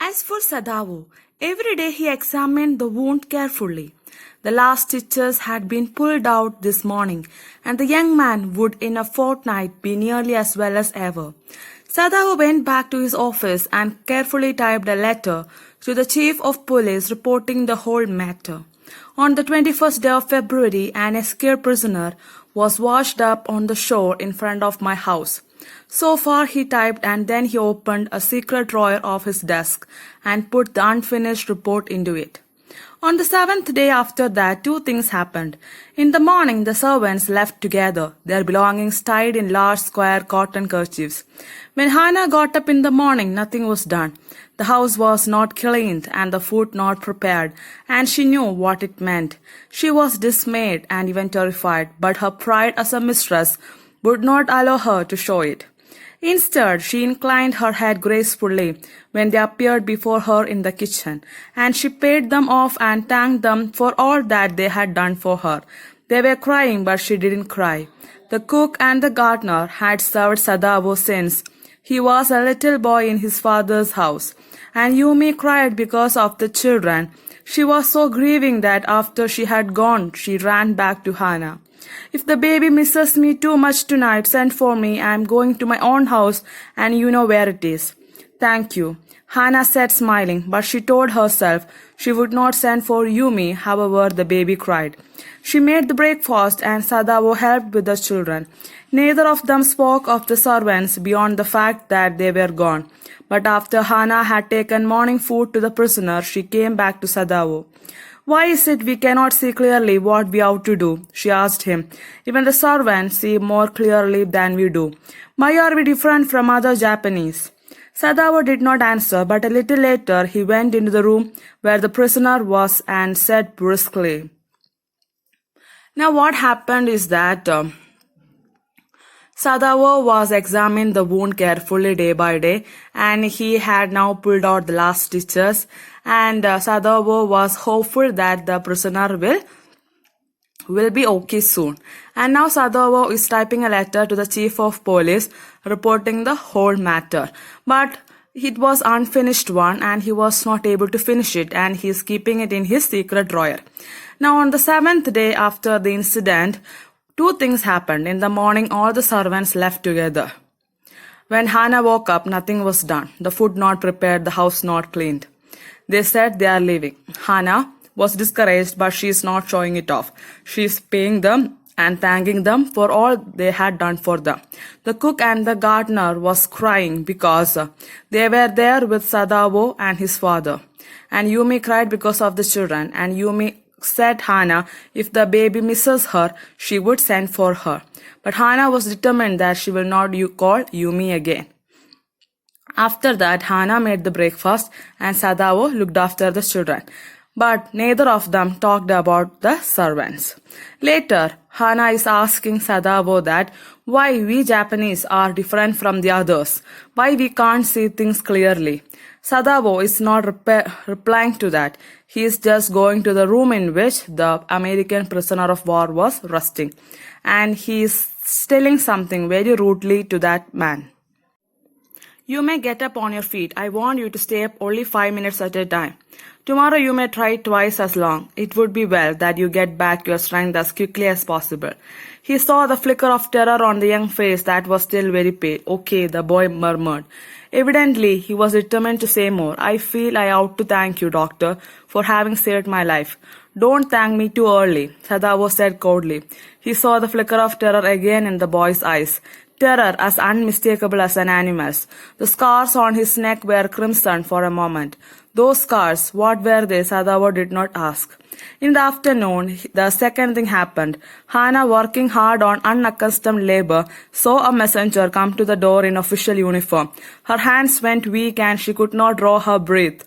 As for Sadavo, every day he examined the wound carefully. The last stitches had been pulled out this morning, and the young man would in a fortnight be nearly as well as ever. Sadavo went back to his office and carefully typed a letter to the chief of police reporting the whole matter. On the 21st day of February, an escaped prisoner was washed up on the shore in front of my house. So far he typed, and then he opened a secret drawer of his desk and put the unfinished report into it. On the 7th day after that, two things happened. In the morning, the servants left together, their belongings tied in large square cotton kerchiefs. When Hannah got up in the morning, nothing was done. The house was not cleaned and the food not prepared, and she knew what it meant. She was dismayed and even terrified, but her pride as a mistress would not allow her to show it. Instead, she inclined her head gracefully when they appeared before her in the kitchen, and she paid them off and thanked them for all that they had done for her. They were crying, but she didn't cry. The cook and the gardener had served Sadavo since he was a little boy in his father's house, and Yumi cried because of the children. She was so grieving that after she had gone, she ran back to Hannah. If the baby misses me too much tonight, send for me. I am going to my own house and you know where it is. Thank you, Hannah said smiling, but she told herself she would not send for Yumi, however the baby cried. She made the breakfast and Sadavo helped with the children. Neither of them spoke of the servants beyond the fact that they were gone. But after Hannah had taken morning food to the prisoner, she came back to Sadavo. Why is it we cannot see clearly what we ought to do? She asked him. Even the servants see more clearly than we do. Why are we different from other Japanese? Sadavo did not answer, but a little later he went into the room where the prisoner was and said briskly. Now what happened is that Sadavo was examined the wound carefully day by day, and he had now pulled out the last stitches, and Sadavo was hopeful that the prisoner will be okay soon. And now Sadavo is typing a letter to the chief of police reporting the whole matter. But it was unfinished one and he was not able to finish it, and he is keeping it in his secret drawer. Now on the 7th day after the incident, two things happened. In the morning, all the servants left together. When Hannah woke up, nothing was done. The food not prepared, the house not cleaned. They said they are leaving. Hannah was discouraged, but she is not showing it off. She is paying them and thanking them for all they had done for them. The cook and the gardener was crying because they were there with Sadavo and his father. And Yumi cried because of the children, and Yumi said Hannah if the baby misses her, she would send for her. But Hannah was determined that she will not call Yumi again. After that, Hannah made the breakfast and Sadavo looked after the children. But neither of them talked about the servants. Later, Hannah is asking Sadavo that why we Japanese are different from the others, why we can't see things clearly. Sadavo is not replying to that. He is just going to the room in which the American prisoner of war was resting, and he is telling something very rudely to that man. You may get up on your feet. I want you to stay up only 5 minutes at a time. Tomorrow you may try twice as long. It would be well that you get back your strength as quickly as possible. He saw the flicker of terror on the young face that was still very pale. Okay, the boy murmured. Evidently, he was determined to say more. I feel I ought to thank you, doctor, for having saved my life. Don't thank me too early, Sadavo said coldly. He saw the flicker of terror again in the boy's eyes. Terror as unmistakable as an animal's. The scars on his neck were crimson for a moment. Those scars, what were they? Sadavo did not ask. In the afternoon, the second thing happened. Hannah, working hard on unaccustomed labor, saw a messenger come to the door in official uniform. Her hands went weak and she could not draw her breath.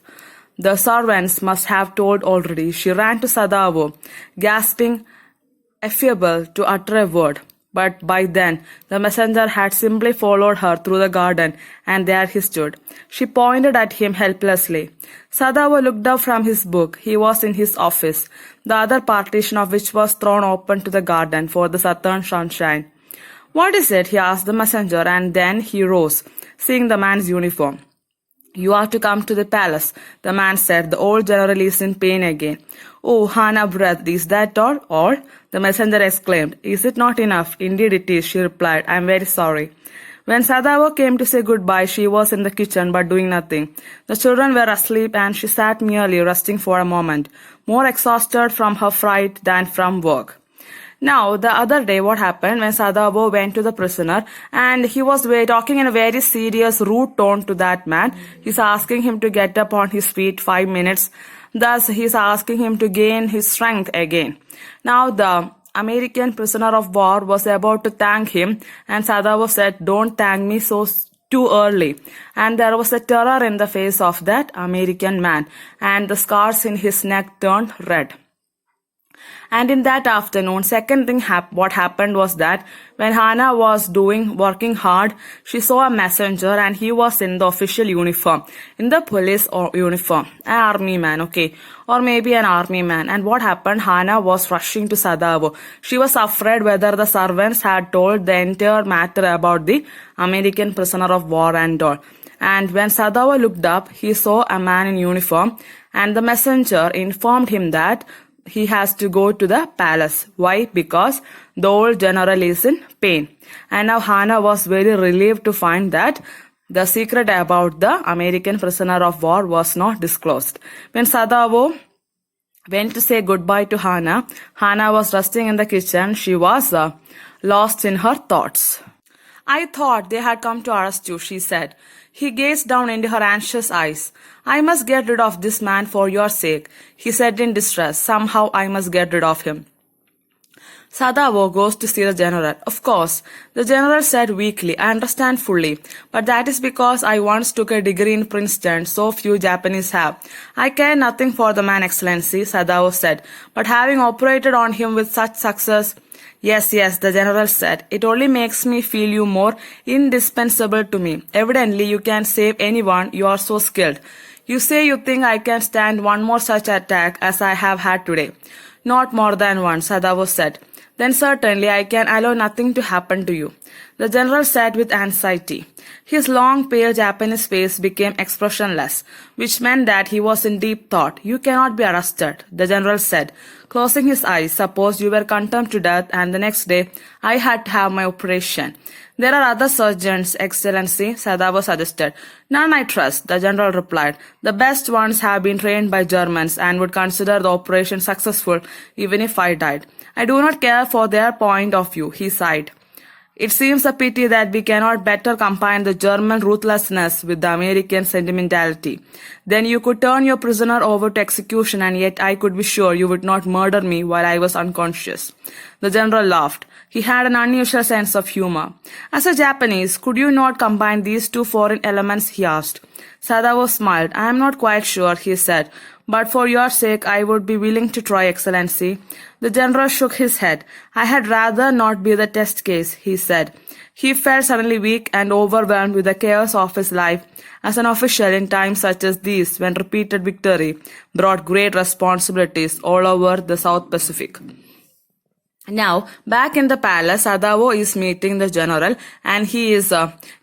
The servants must have told already. She ran to Sadavo, gasping, affable to utter a word. But by then, the messenger had simply followed her through the garden, and there he stood. She pointed at him helplessly. Sadavo looked up from his book. He was in his office, the other partition of which was thrown open to the garden for the southern sunshine. What is it? He asked the messenger, and then he rose, seeing the man's uniform. You are to come to the palace, the man said. The old general is in pain again. Oh, Hannah breathed. Is that all? All? The messenger exclaimed. Is it not enough? Indeed it is, she replied. I am very sorry. When Sadavo came to say goodbye, she was in the kitchen but doing nothing. The children were asleep and she sat merely resting for a moment, more exhausted from her fright than from work. Now, the other day, what happened when Sadavo went to the prisoner and he was talking in a very serious, rude tone to that man. He's asking him to get up on his feet 5 minutes. Thus, he's asking him to gain his strength again. Now, the American prisoner of war was about to thank him, and Sadavo said, don't thank me so too early. And there was a terror in the face of that American man, and the scars in his neck turned red. And in that afternoon, second thing what happened was that when Hannah was working hard, she saw a messenger and he was in the official uniform, in the police or uniform, an army man, okay, or maybe an army man. And what happened? Hannah was rushing to Sadavo. She was afraid whether the servants had told the entire matter about the American prisoner of war and all. And when Sadavo looked up, he saw a man in uniform, and the messenger informed him that he has to go to the palace. Why? Because the old general is in pain. And now Hannah was very relieved to find that the secret about the American prisoner of war was not disclosed. When Sadavo went to say goodbye to Hannah, Hannah was resting in the kitchen. She was lost in her thoughts. I thought they had come to arrest you, she said. He gazed down into her anxious eyes. I must get rid of this man for your sake, he said in distress. Somehow I must get rid of him. Sadavo goes to see the general. Of course, the general said weakly. I understand fully, but that is because I once took a degree in Princeton, so few Japanese have. I care nothing for the man, Excellency, Sadavo said, but having operated on him with such success... Yes, the general said. It only makes me feel you more indispensable to me. Evidently, you can save anyone. You are so skilled. You say you think I can stand one more such attack as I have had today. Not more than one, Sadavo said. Then certainly I can allow nothing to happen to you. The general said with anxiety. His long, pale Japanese face became expressionless, which meant that he was in deep thought. You cannot be arrested, the general said, closing his eyes. Suppose you were condemned to death and the next day I had to have my operation. There are other surgeons, Excellency, Sadavo suggested. None I trust, the general replied. The best ones have been trained by Germans and would consider the operation successful even if I died. I do not care for their point of view, he sighed. It seems a pity that we cannot better combine the German ruthlessness with the American sentimentality. Then you could turn your prisoner over to execution, and yet I could be sure you would not murder me while I was unconscious. The general laughed. He had an unusual sense of humor. As a Japanese, could you not combine these two foreign elements? He asked. Sadavo smiled. I am not quite sure, he said. But for your sake, I would be willing to try, Excellency. The general shook his head. I had rather not be the test case, he said. He felt suddenly weak and overwhelmed with the chaos of his life as an official in times such as these, when repeated victory brought great responsibilities all over the South Pacific. Now, back in the palace, Sadavo is meeting the general and he is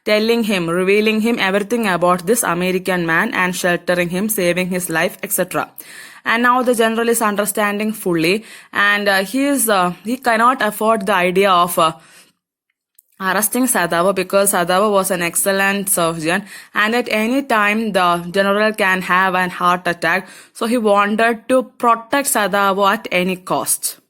revealing him everything about this American man and sheltering him, saving his life, etc. And now the general is understanding fully, and he cannot afford the idea of arresting Sadavo because Sadavo was an excellent surgeon and at any time the general can have an heart attack, so he wanted to protect Sadavo at any cost.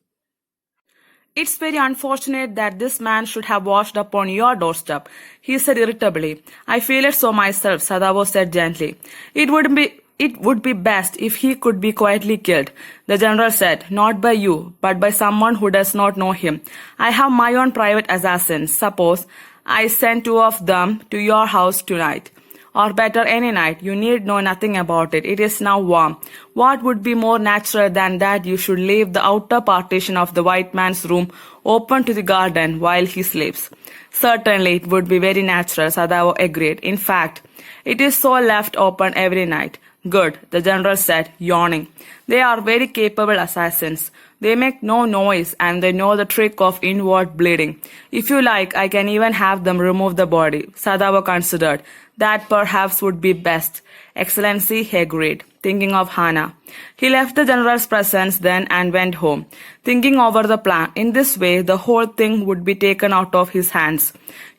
It's very unfortunate that this man should have washed up on your doorstep, he said irritably. I feel it so myself, Sadavo said gently. It would be best if he could be quietly killed, the general said. Not by you, but by someone who does not know him. I have my own private assassins. Suppose I send 2 of them to your house tonight. Or better, any night. You need know nothing about it. It is now warm. What would be more natural than that you should leave the outer partition of the white man's room open to the garden while he sleeps? Certainly, it would be very natural, Sadavo agreed. In fact, it is so left open every night. Good, the general said, yawning. They are very capable assassins. They make no noise and they know the trick of inward bleeding. If you like, I can even have them remove the body. Sadawa considered. That perhaps would be best. Excellency, he agreed, thinking of Hana. He left the general's presence then and went home, thinking over the plan. In this way, the whole thing would be taken out of his hands.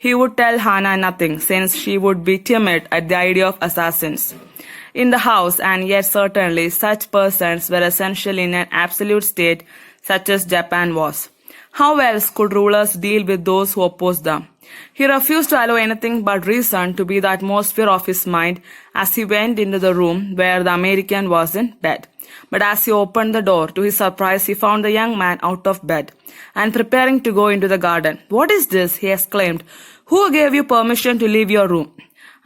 He would tell Hana nothing, since she would be timid at the idea of assassins in the house, and yet certainly such persons were essential in an absolute state such as Japan was. How else could rulers deal with those who opposed them? He refused to allow anything but reason to be the atmosphere of his mind as he went into the room where the American was in bed. But as he opened the door, to his surprise, he found the young man out of bed and preparing to go into the garden. "What is this?" he exclaimed. "Who gave you permission to leave your room?"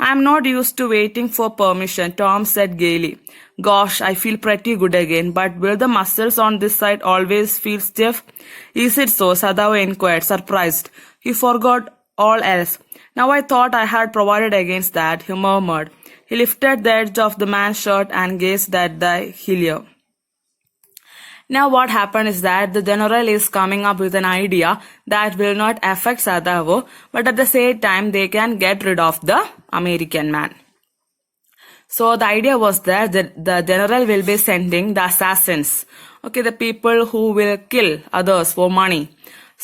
"I am not used to waiting for permission," Tom said gaily. "Gosh, I feel pretty good again, but will the muscles on this side always feel stiff?" "Is it so?" Sadawa inquired, surprised. He forgot all else. "Now I thought I had provided against that," he murmured. He lifted the edge of the man's shirt and gazed at the hillier. Now what happened is that the general is coming up with an idea that will not affect Sadawo, but at the same time they can get rid of the American man. So the idea was that the general will be sending the assassins, okay, the people who will kill others for money.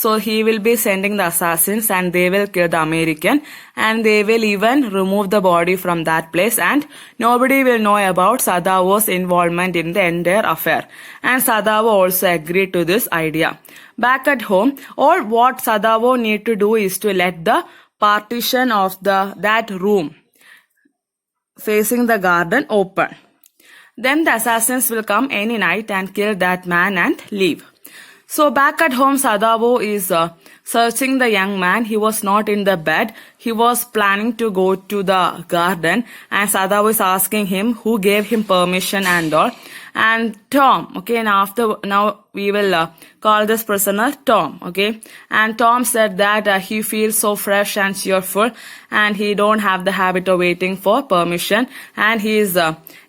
So he will be sending the assassins and they will kill the American and they will even remove the body from that place and nobody will know about Sadawo's involvement in the entire affair. And Sadawo also agreed to this idea. Back at home, all what Sadawo need to do is to let the partition of that room facing the garden open. Then the assassins will come any night and kill that man and leave. So back at home, Sadawo is searching the young man. He was not in the bed. He was planning to go to the garden and Sadawo is asking him who gave him permission and all. And Tom, okay, now we will call this prisoner Tom, okay. And Tom said that he feels so fresh and cheerful and he don't have the habit of waiting for permission and he is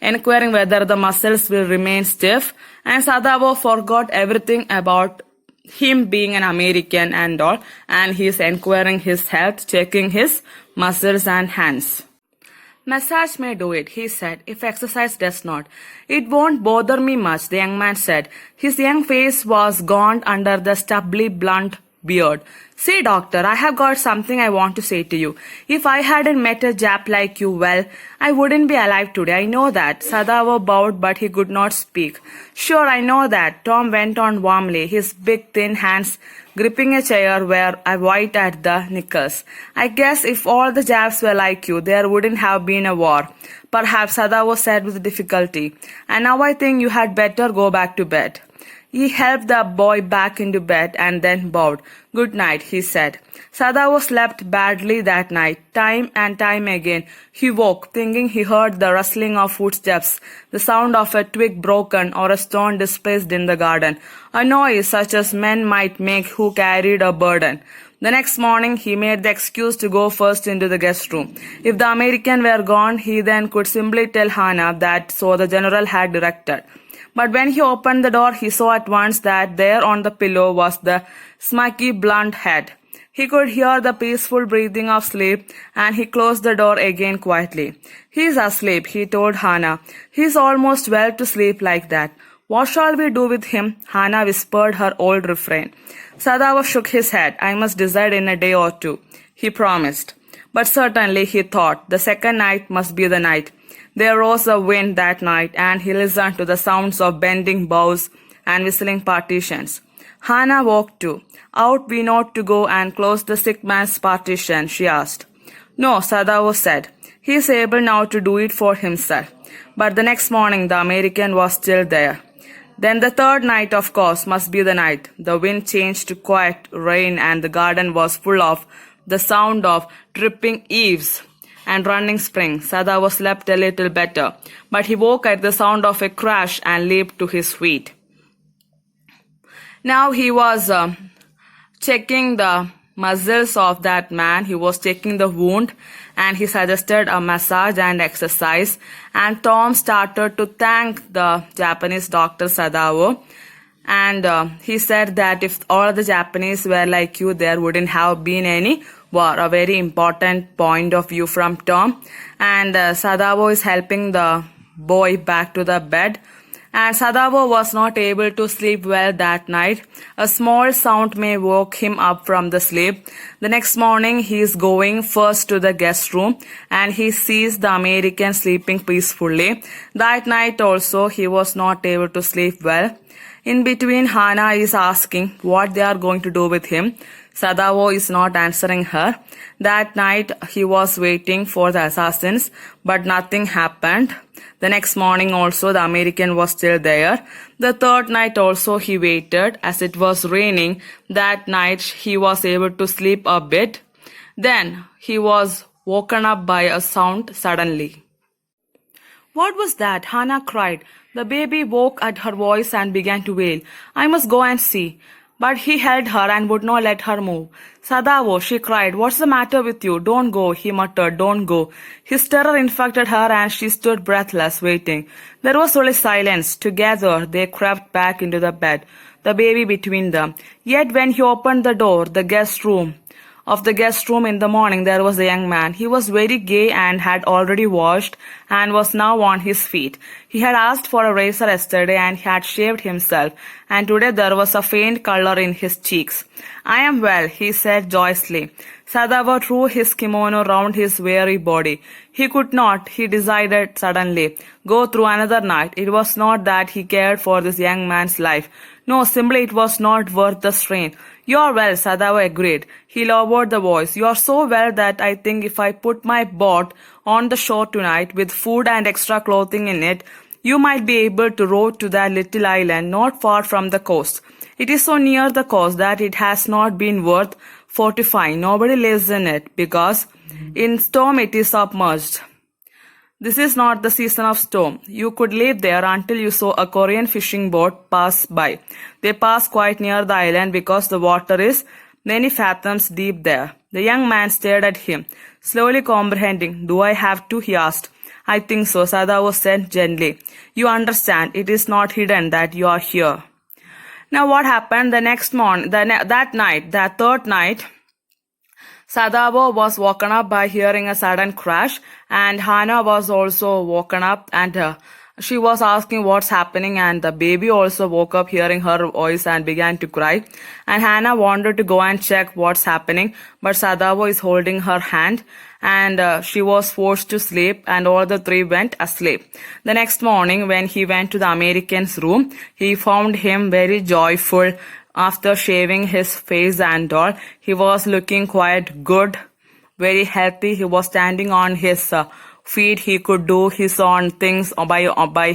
inquiring whether the muscles will remain stiff. And Sadawo forgot everything about him being an American and all, and he is inquiring his health, checking his muscles and hands. "Massage may do it," he said, "if exercise does not." "It won't bother me much," the young man said. His young face was gaunt under the stubbly blunt beard. "See, doctor, I have got something I want to say to you. If I hadn't met a Jap like you, well, I wouldn't be alive today. I know that." Sadawo bowed, but he could not speak. "Sure, I know that," Tom went on warmly, his big thin hands gripping a chair were white at the knuckles. "I guess if all the Japs were like you, there wouldn't have been a war." "Perhaps," Sadawo said with difficulty. "And now I think you had better go back to bed." He helped the boy back into bed and then bowed. "Good night," he said. Sadawo slept badly that night. Time and time again he woke, thinking he heard the rustling of footsteps, the sound of a twig broken or a stone displaced in the garden, a noise such as men might make who carried a burden. The next morning he made the excuse to go first into the guest room. If the American were gone, he then could simply tell Hana that so the general had directed. But when he opened the door, he saw at once that there on the pillow was the smoky blunt head. He could hear the peaceful breathing of sleep and he closed the door again quietly. "He is asleep," he told Hana. "He is almost well to sleep like that." "What shall we do with him?" Hana whispered her old refrain. Sadawa shook his head. "I must decide in a day or two," he promised. But certainly, he thought, the second night must be the night. There rose a wind that night, and he listened to the sounds of bending boughs and whistling partitions. Hana woke too. "Out we not to go and close the sick man's partition?" she asked. "No," Sadawo said. "He is able now to do it for himself." But the next morning the American was still there. Then the third night, of course, must be the night. The wind changed to quiet rain and the garden was full of the sound of dripping eaves and running spring. Sadawo slept a little better, but he woke at the sound of a crash and leaped to his feet. Now he was checking the muscles of that man. He was checking the wound and he suggested a massage and exercise. And Tom started to thank the Japanese doctor Sadawo. And he said that if all the Japanese were like you, there wouldn't have been any war. A very important point of view from Tom. And Sadao is helping the boy back to the bed. And Sadao was not able to sleep well that night. A small sound may woke him up from the sleep. The next morning he is going first to the guest room and he sees the American sleeping peacefully. That night also he was not able to sleep well. In between, Hana is asking what they are going to do with him. Sadao is not answering her. That night he was waiting for the assassins, but nothing happened. The next morning also the American was still there. The third night also he waited. As it was raining, that night he was able to sleep a bit. Then he was woken up by a sound suddenly. What was that? Hana cried. The baby woke at her voice and began to wail. I must go and see. But he held her and would not let her move. Sadao, she cried, what's the matter with you? Don't go, he muttered, don't go. His terror infected her and she stood breathless, waiting. There was only silence. Together, they crept back into the bed, the baby between them. Yet when he opened the door, the guest room in the morning, there was a young man. He was very gay and had already washed and was now on his feet. He had asked for a razor yesterday and he had shaved himself, and today there was a faint color in his cheeks. I am well, he said joyously. Sadao threw his kimono round his weary body. He could not, he decided suddenly, go through another night. It was not that he cared for this young man's life. No, simply it was not worth the strain. You are well, Sadao agreed. He lowered the voice. You are so well that I think if I put my boat on the shore tonight with food and extra clothing in it, you might be able to row to that little island not far from the coast. It is so near the coast that it has not been worth fortifying. Nobody lives in it because in storm it is submerged. This is not the season of storm. You could live there until you saw a Korean fishing boat pass by. They pass quite near the island because the water is many fathoms deep there. The young man stared at him, slowly comprehending. Do I have to? He asked. I think so, Sadao said gently. You understand, it is not hidden that you are here. Now what happened the next morning, that third night, Sadao was woken up by hearing a sudden crash, and Hana was also woken up and she was asking what's happening, and the baby also woke up hearing her voice and began to cry. And Hana wanted to go and check what's happening, but Sadao is holding her hand and she was forced to sleep, and all the three went asleep. The next morning when he went to the American's room, he found him very joyful. After shaving his face and all, he was looking quite good, very healthy. He was standing on his feet. He could do his own things by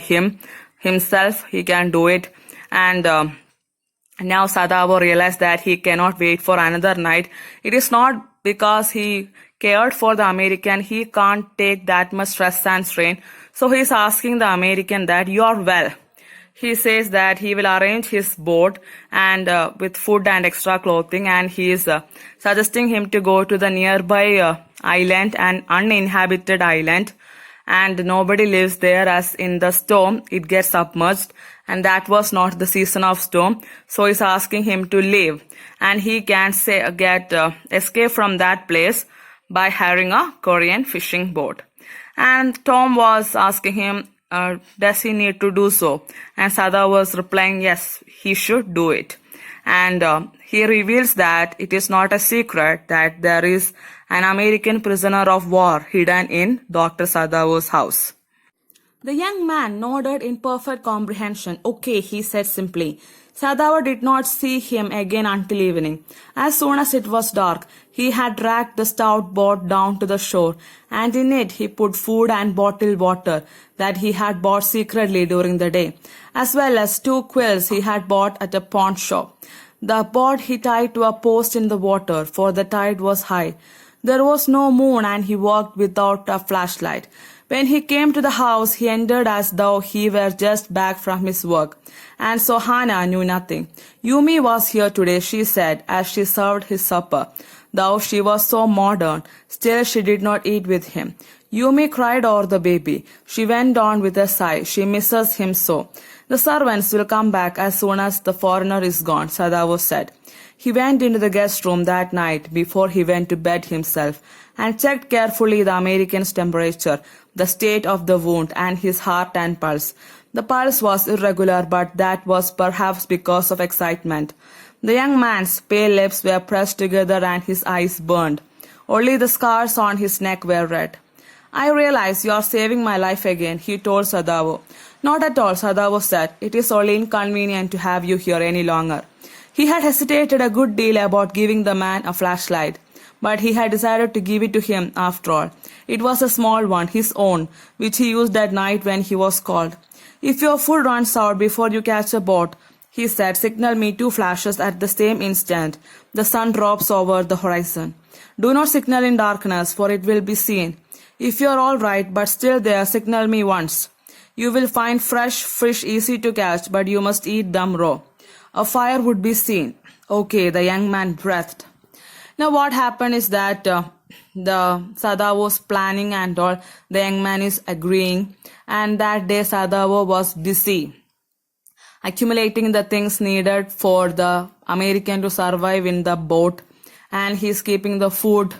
himself. He can do it. And now Sadao realized that he cannot wait for another night. It is not because he cared for the American. He can't take that much stress and strain. So he is asking the American that you are well. He says that he will arrange his boat and with food and extra clothing, and he is suggesting him to go to the nearby island, an uninhabited island, and nobody lives there, as in the storm it gets submerged, and that was not the season of storm. So he's asking him to leave, and he can escape from that place by hiring a Korean fishing boat. And Tom was asking him, does he need to do so? And Sadao was replying, yes, he should do it. And he reveals that it is not a secret that there is an American prisoner of war hidden in Dr. Sadao's house. The young man nodded in perfect comprehension. Okay, he said simply. Sadao did not see him again until evening. As soon as it was dark, he had dragged the stout boat down to the shore, and in it he put food and bottled water that he had bought secretly during the day, as well as 2 quills he had bought at a pawn shop. The boat he tied to a post in the water, for the tide was high. There was no moon, and he walked without a flashlight. When he came to the house, he entered as though he were just back from his work, and so Hana knew nothing. Yumi was here today, she said, as she served his supper. Though she was so modern, still she did not eat with him. Yumi cried over the baby. She went on with a sigh. She misses him so. The servants will come back as soon as the foreigner is gone, Sadavo said. He went into the guest room that night before he went to bed himself and checked carefully the American's temperature, the state of the wound, and his heart and pulse. The pulse was irregular, but that was perhaps because of excitement. The young man's pale lips were pressed together and his eyes burned. Only the scars on his neck were red. I realize you are saving my life again, he told Sadavo. Not at all, Sadavo said. It is only inconvenient to have you here any longer. He had hesitated a good deal about giving the man a flashlight, but he had decided to give it to him after all. It was a small one, his own, which he used that night when he was called. If your food runs out before you catch a boat, he said, signal me 2 flashes at the same instant the sun drops over the horizon. Do not signal in darkness, for it will be seen. If you are all right, but still there, signal me once. You will find fresh fish easy to catch, but you must eat them raw. A fire would be seen. Okay, the young man breathed. Now what happened is that the Sadavo's planning and all, the young man is agreeing, and that day Sadavo was busy accumulating the things needed for the American to survive in the boat, and he's keeping the food,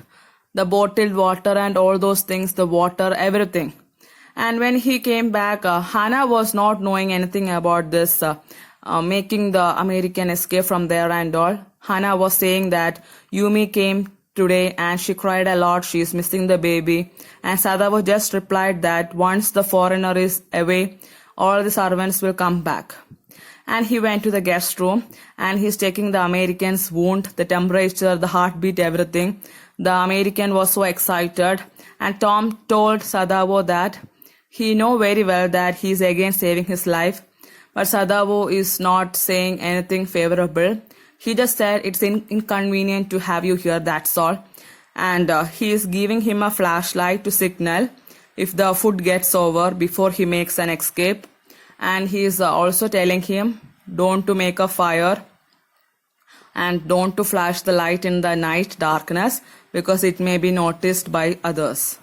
the bottled water and all those things, the water, everything. And when he came back, Hannah was not knowing anything about this, making the American escape from there and all. Hannah was saying that Yumi came today and she cried a lot, she is missing the baby. And Sadavo just replied that once the foreigner is away, all the servants will come back. And he went to the guest room and he's taking the American's wound, the temperature, the heartbeat, everything. The American was so excited, and Tom told Sadavo that he know very well that he is again saving his life, but Sadavo is not saying anything favorable. He just said it's inconvenient to have you here, that's all. And he is giving him a flashlight to signal if the food gets over before he makes an escape. And he is also telling him don't to make a fire and don't to flash the light in the night darkness because it may be noticed by others.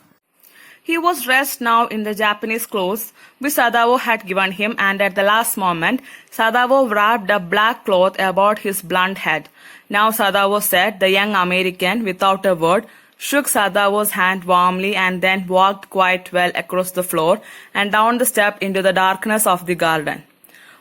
He was dressed now in the Japanese clothes which Sadavo had given him, and at the last moment Sadavo wrapped a black cloth about his blunt head. Now Sadavo said, the young American, without a word, shook Sadavo's hand warmly and then walked quite well across the floor and down the step into the darkness of the garden.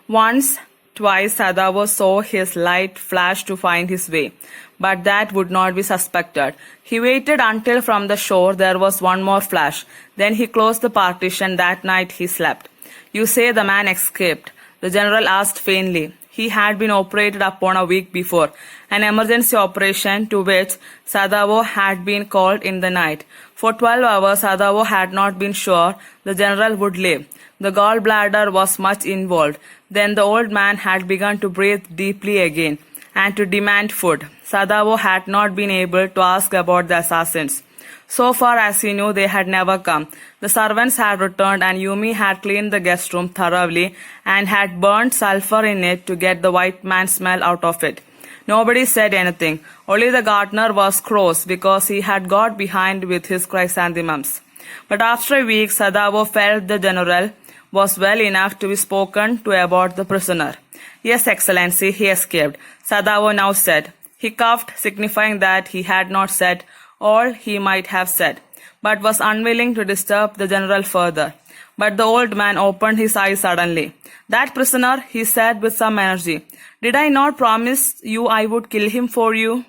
Once, twice Sadavo saw his light flash to find his way, but that would not be suspected. He waited until from the shore there was one more flash. Then he closed the partition. That night he slept. You say the man escaped? The general asked faintly. He had been operated upon a week before, an emergency operation to which Sadavo had been called in the night. For 12 hours Sadavo had not been sure the general would live. The gallbladder was much involved. Then the old man had begun to breathe deeply again and to demand food. Sadavo had not been able to ask about the assassins. So far as he knew, they had never come. The servants had returned and Yumi had cleaned the guest room thoroughly and had burnt sulfur in it to get the white man's smell out of it. Nobody said anything. Only the gardener was cross because he had got behind with his chrysanthemums. But after a week, Sadavo felt the general was well enough to be spoken to about the prisoner. Yes, Excellency, he escaped, Sadavo now said. He coughed, signifying that he had not said all he might have said, but was unwilling to disturb the general further. But the old man opened his eyes suddenly. That prisoner, he said with some energy. Did I not promise you I would kill him for you?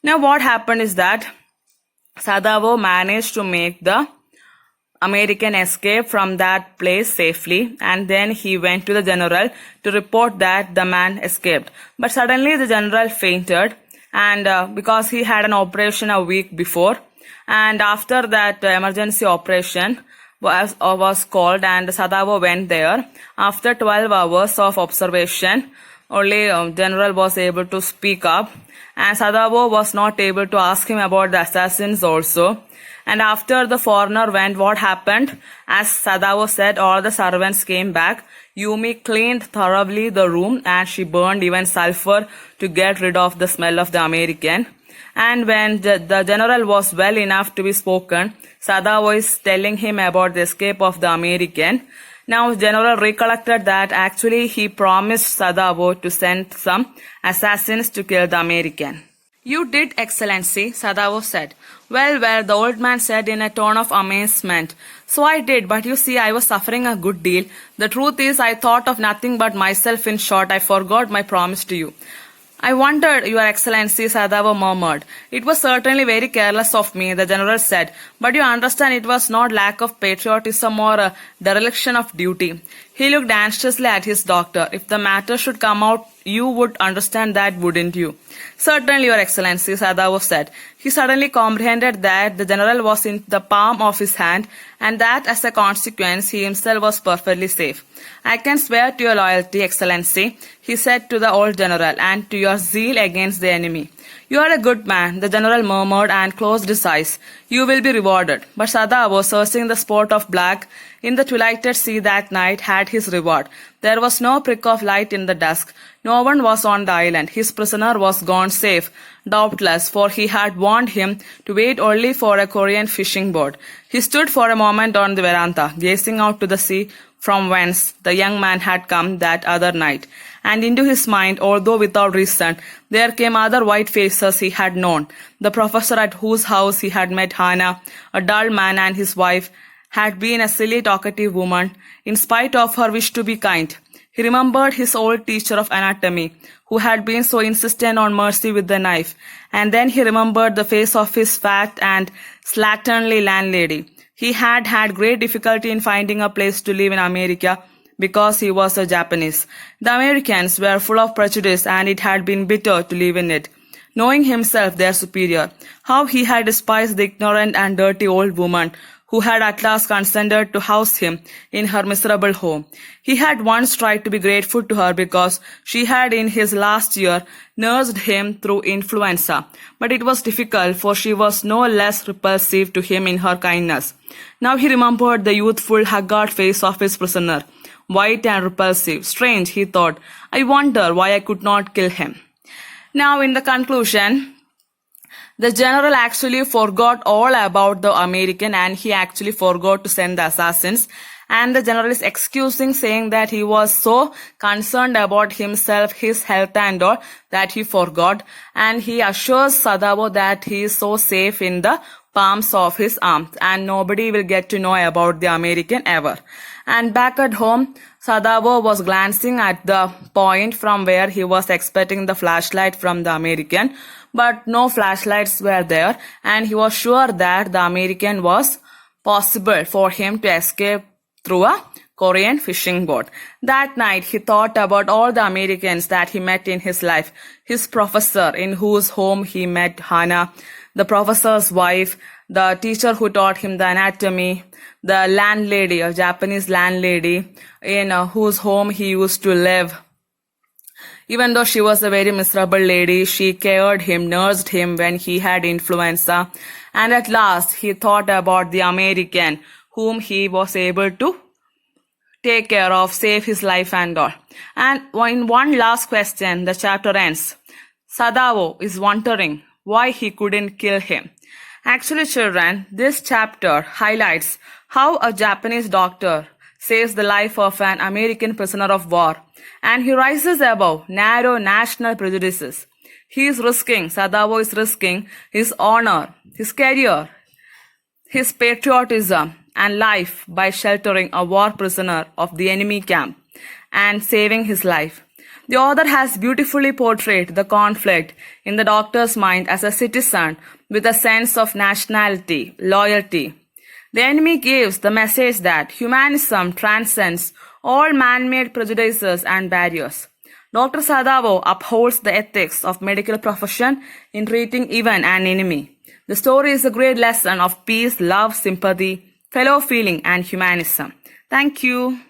Now what happened is that Sadavo managed to make the American escape from that place safely, and then he went to the general to report that the man escaped. But suddenly the general fainted, and because he had an operation a week before, and after that emergency operation was called and Sadavo went there. After 12 hours of observation, only general was able to speak up, and Sadavo was not able to ask him about the assassins also. And after the foreigner went, what happened? As Sadavo said, all the servants came back. Yumi cleaned thoroughly the room and she burned even sulfur to get rid of the smell of the American. And when the general was well enough to be spoken, Sadavo is telling him about the escape of the American. Now General recollected that actually he promised Sadavo to send some assassins to kill the American. You did, Excellency, Sadavo said. Well, the old man said in a tone of amazement. So I did, but you see, I was suffering a good deal. The truth is, I thought of nothing but myself. In short, I forgot my promise to you. I wondered, Your Excellency, Sadavo murmured. It was certainly very careless of me, the general said. But you understand it was not lack of patriotism or a dereliction of duty. He looked anxiously at his doctor. If the matter should come out, you would understand that, wouldn't you? Certainly, Your Excellency, Sadavo said. He suddenly comprehended that the general was in the palm of his hand and that as a consequence he himself was perfectly safe. I can swear to your loyalty, Excellency, he said to the old general, and to your zeal against the enemy. You are a good man, the general murmured and closed his eyes. You will be rewarded. But Sadavo, searching the spot of black in the twilighted sea that night, had his reward. There was no prick of light in the dusk. No one was on the island. His prisoner was gone safe, doubtless, for he had warned him to wait only for a Korean fishing boat. He stood for a moment on the veranda, gazing out to the sea from whence the young man had come that other night. And into his mind, although without reason, there came other white faces he had known. The professor at whose house he had met Hannah, a dull man, and his wife had been a silly talkative woman, in spite of her wish to be kind. He remembered his old teacher of anatomy, who had been so insistent on mercy with the knife, and then he remembered the face of his fat and slatternly landlady. He had had great difficulty in finding a place to live in America because he was a Japanese. The Americans were full of prejudice and it had been bitter to live in it. Knowing himself their superior, how he had despised the ignorant and dirty old woman who had at last consented to house him in her miserable home. He had once tried to be grateful to her because she had in his last year nursed him through influenza, but it was difficult for she was no less repulsive to him in her kindness. Now he remembered the youthful, haggard face of his prisoner, white and repulsive. Strange, he thought. I wonder why I could not kill him. Now in the conclusion, the general actually forgot all about the American and he actually forgot to send the assassins. And the general is excusing, saying that he was so concerned about himself, his health and all, that he forgot. And he assures Sadavo that he is so safe in the palms of his arms and nobody will get to know about the American ever. And back at home, Sadavo was glancing at the point from where he was expecting the flashlight from the American, but no flashlights were there, and he was sure that the American was possible for him to escape through a Korean fishing boat. That night, he thought about all the Americans that he met in his life, his professor in whose home he met Hannah, the professor's wife, the teacher who taught him the anatomy, the landlady, a Japanese landlady, in whose home he used to live. Even though she was a very miserable lady, she cared him, nursed him when he had influenza. And at last, he thought about the American whom he was able to take care of, save his life and all. And in one last question, the chapter ends. Sadavo is wondering why he couldn't kill him. Actually, children, this chapter highlights how a Japanese doctor saves the life of an American prisoner of war, and he rises above narrow national prejudices. Sadavo is risking his honor, his career, his patriotism, and life by sheltering a war prisoner of the enemy camp and saving his life. The author has beautifully portrayed the conflict in the doctor's mind as a citizen with a sense of nationality, loyalty. The enemy gives the message that humanism transcends all man-made prejudices and barriers. Dr. Sadavo upholds the ethics of medical profession in treating even an enemy. The story is a great lesson of peace, love, sympathy, fellow feeling, and humanism. Thank you.